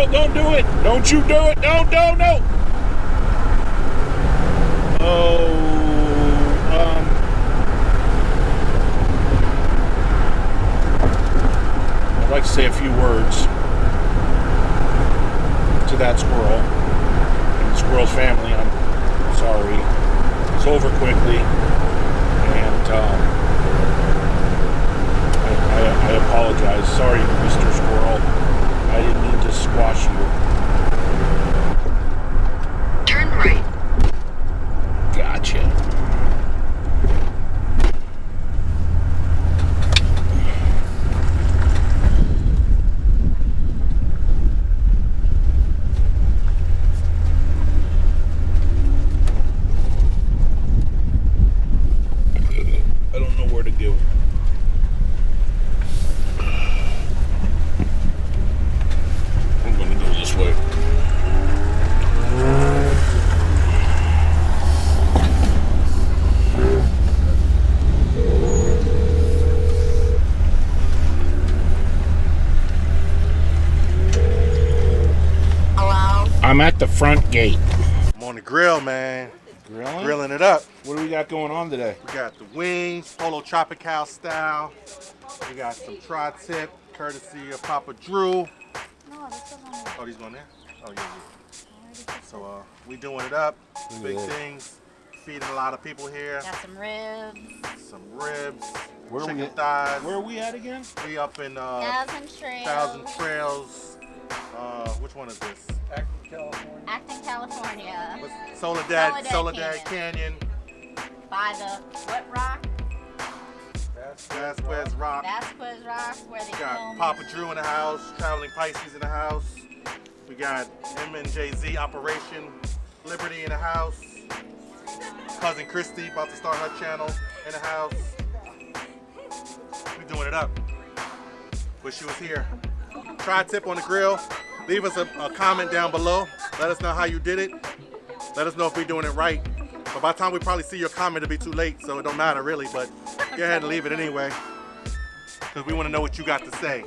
squirrel, don't do it. Don't you do it. No. I'd like to say a few words to that squirrel and the squirrel's family. I'm sorry. It's over quickly. And I apologize. Sorry, Mr. Squirrel. I didn't mean to squash you. Turn right. Gotcha. I don't know where to go. I'm gonna go this way. I'm at the front gate. I'm on the grill, man. Grilling? Grilling it up. What do we got going on today? We got the wings, Polo Tropical style. We got some tri-tip, courtesy of Papa Drew. Oh, these going there? Oh, yeah. So we doing it up. Big things. Feeding a lot of people here. Got some ribs. Some ribs. Where chicken we at? thighs. Where are we at again? We up in Thousand Trails. Thousand Trails. Which one is this? Acton, California. What's Soledad Canyon. By the what rock? Vasquez Rock. Vasquez Rock, where they We got film. Papa Drew in the house. Traveling Pisces in the house. We got MNJZ Operation Liberty in the house. Cousin Christy about to start her channel in the house. We doing it up. Wish she was here. Try a tip on the grill. Leave us a comment down below. Let us know how you did it. Let us know if we're doing it right. But by the time we probably see your comment, it'll be too late, so it don't matter really. But go ahead and leave it anyway, because we want to know what you got to say.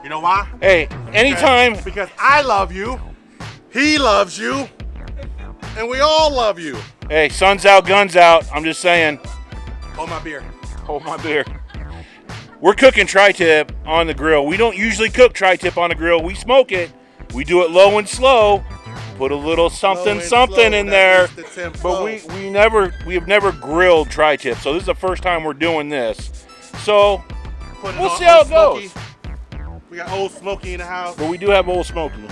You know why? Hey, anytime. Because I love you, he loves you, and we all love you. Hey, sun's out, guns out. I'm just saying. Hold my beer. Hold my beer. We're cooking tri-tip on the grill. We don't usually cook tri-tip on the grill. We smoke it. We do it low and slow. Put a little something in there. But we have never grilled tri-tip. So this is the first time we're doing this. So we'll see how it goes. We got Old Smoky in the house. But we do have Old Smoky.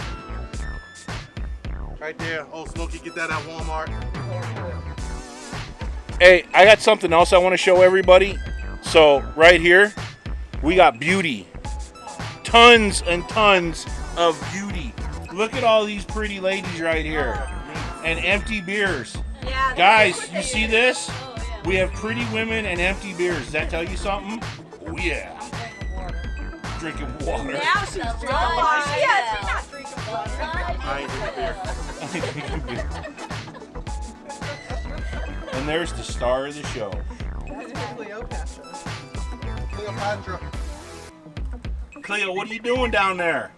Right there, Old Smoky, get that at Walmart. Hey, I got something else I want to show everybody. So right here, we got beauty. Tons and tons of beauty. Look at all these pretty ladies right here. And empty beers. Yeah, Guys, you see this? We have pretty women and empty beers. Does that tell you something? Oh yeah. Drinking water. Now she's drinking water. Yeah, she's not drinking water. I ain't drinking beer. And there's the star of the show. Cleopatra. Cleo, what are you doing down there?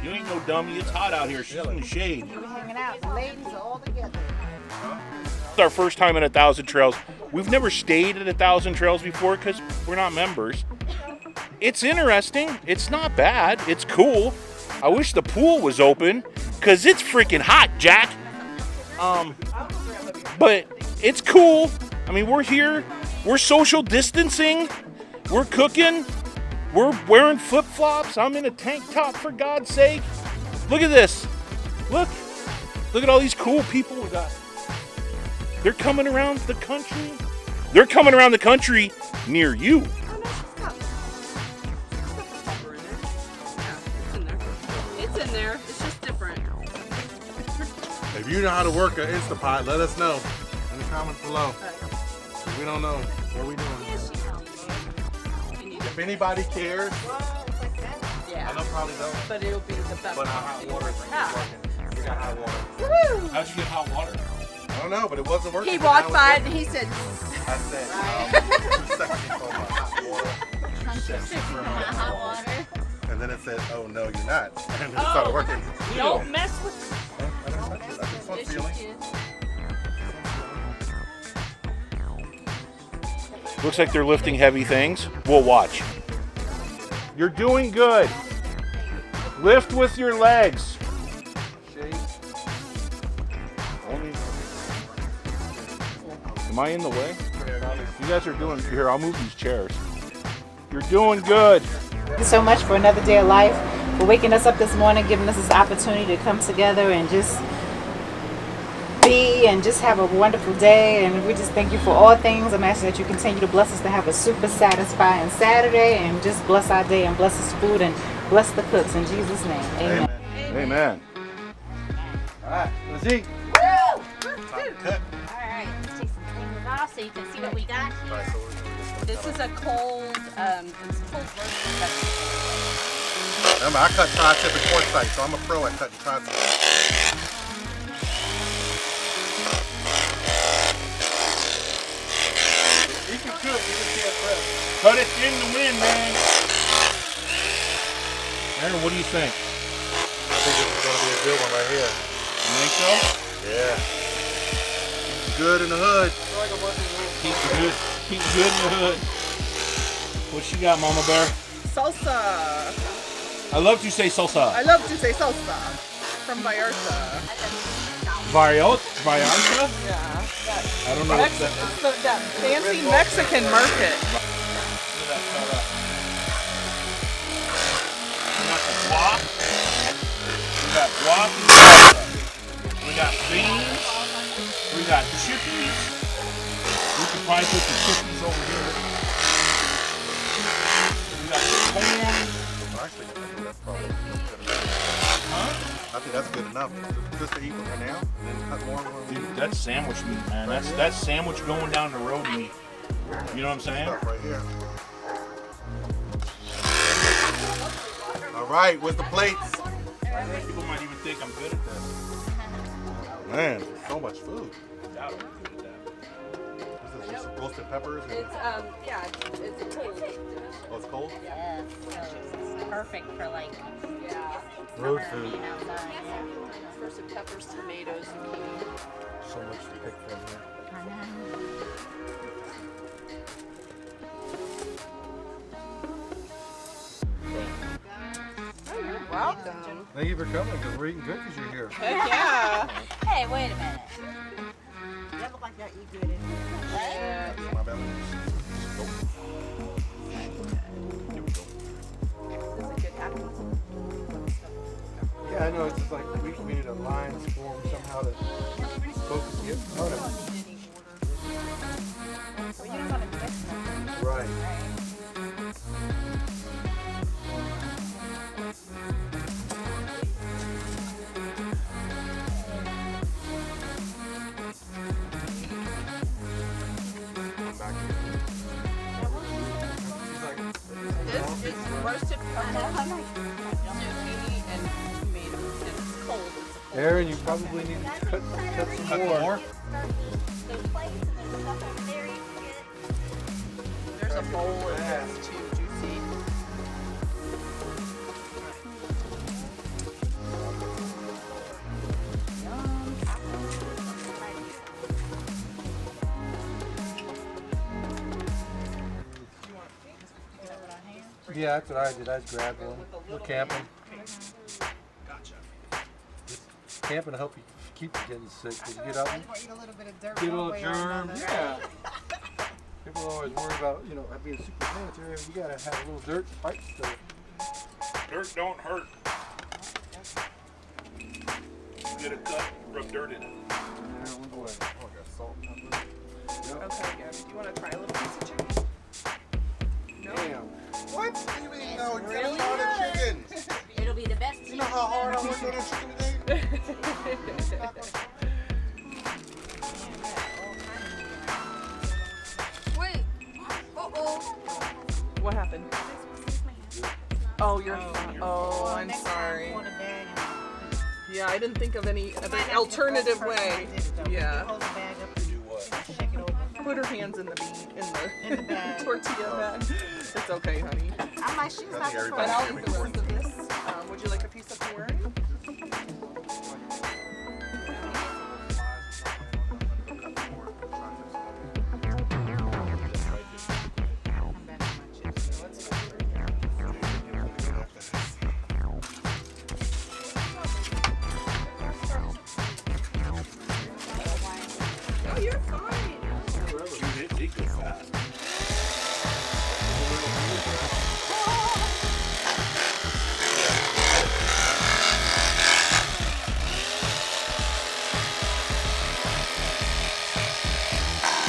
You ain't no dummy. It's hot out here. She's in the shade. We're hanging out. The ladies are all together. It's our first time at 1,000 Trails. We've never stayed at 1,000 Trails before because we're not members. It's interesting. It's not bad. It's cool. I wish the pool was open because it's freaking hot, Jack. But it's cool. I mean, we're here. We're social distancing. We're cooking. We're wearing flip-flops. I'm in a tank top, for God's sake. Look at this. Look at all these cool people we got. They're coming around the country. They're coming around the country near you. It's in there. It's just different. If you know how to work an Instapot, let us know in the comments below. We don't know what we doing. If anybody cares, Yeah. I know probably don't. But it'll be the best. But our hot water is working. We got hot water. Woo! How'd you get hot water? I don't know, but it wasn't working. He but walked now by it's it and he said, I said, too sexy for my hot water. Hot water. and then it said, "Oh no, you're not," and it started working. Don't mess with. That's a fun feeling. Looks like they're lifting heavy things. We'll watch. You're doing good. Lift with your legs. Am I in the way? You guys are doing, here, I'll move these chairs. You're doing good. Thank you so much for another day of life, for waking us up this morning, giving us this opportunity to come together and just be and just have a wonderful day. And we just thank you for all things. I'm asking that you continue to bless us to have a super satisfying Saturday, and just bless our day and bless this food and bless the cooks in Jesus' name. Amen. Amen. All right, let's eat. Woo! Time to cut. Alright, let's take some fingers off so you can see what we got All here. right, so we're gonna This is a cold, it's cold roasted vegetables. remember, I cut tri-tip and quartzite, so I'm a pro at cutting tri-tip. You can cook, you can see it fresh. Cut it in the wind, man. Aaron, what do you think? I think this is gonna be a good one right here. You think so? Yeah. Good in the hood. Keep good in the hood. What you got, Mama Bear? Salsa. I love to say salsa. I love to say salsa from Vallarta. Vallarta? Yeah. I don't know what that is. That fancy Mexican market. We got guac and salsa. We got beans. We got chippies. We could probably put the chippies over here. We got the corn. Actually, I think that's probably good enough. I think that's good enough. Just to eat with her now, and then cut more. Dude, that's sandwich meat, man. That's sandwich going down the road meat. You know what I'm saying? Stuff right here. All right, with the plates. People might even think I'm good at this. Man, so much food. I doubt I'm good at that. This is just roasted peppers. And, It's, yeah, it's cold. oh, it's cold? Yes, so it's perfect for like Yeah. Road summer food. being outside, yeah. Roasted peppers, tomatoes, zucchini. So much to pick from here. Welcome. Thank you for coming, because we're eating good because you're here. Heck yeah. Hey, wait a minute. That look like y'all eat good in Yeah. My belly. Does it get happy? Yeah, I know. It's just like we need a lines form somehow to focus get started. Well, you don't want to mix them, Right. right? This is roasted peppers, zucchini, and tomatoes. And it's cold. It's a cold. Aaron, you probably need to cut some more. Those plates and there's stuff over there you can get. There's a bowl of this too, juicy. Yeah, that's what I did. I just grabbed one. We're camping. Camping to help you keep from getting sick. Cause you get out and Eat a little bit of dirt get a one little way or germ. another. Yeah. People always worry about, being super sanitary. You gotta have a little dirt to fight stuff. Dirt don't hurt. Get a cut, rub dirt in it. Okay, Gabby, do you want to try a little piece of chicken? Damn. What? You mean, no, you Really really good. chicken. It'll be the best You know how hard I worked on that chicken today? Wait. Uh-oh. What happened? Oh, you're. Oh, I'm sorry. Yeah, I didn't think of any other alternative way. Yeah. Hold the bag up Do what? and shake it over. Put her hands in the bean in In the the bag. tortilla bag. It's okay, honey. I'm like, she's I not think the But everybody I'll first. eat the rest of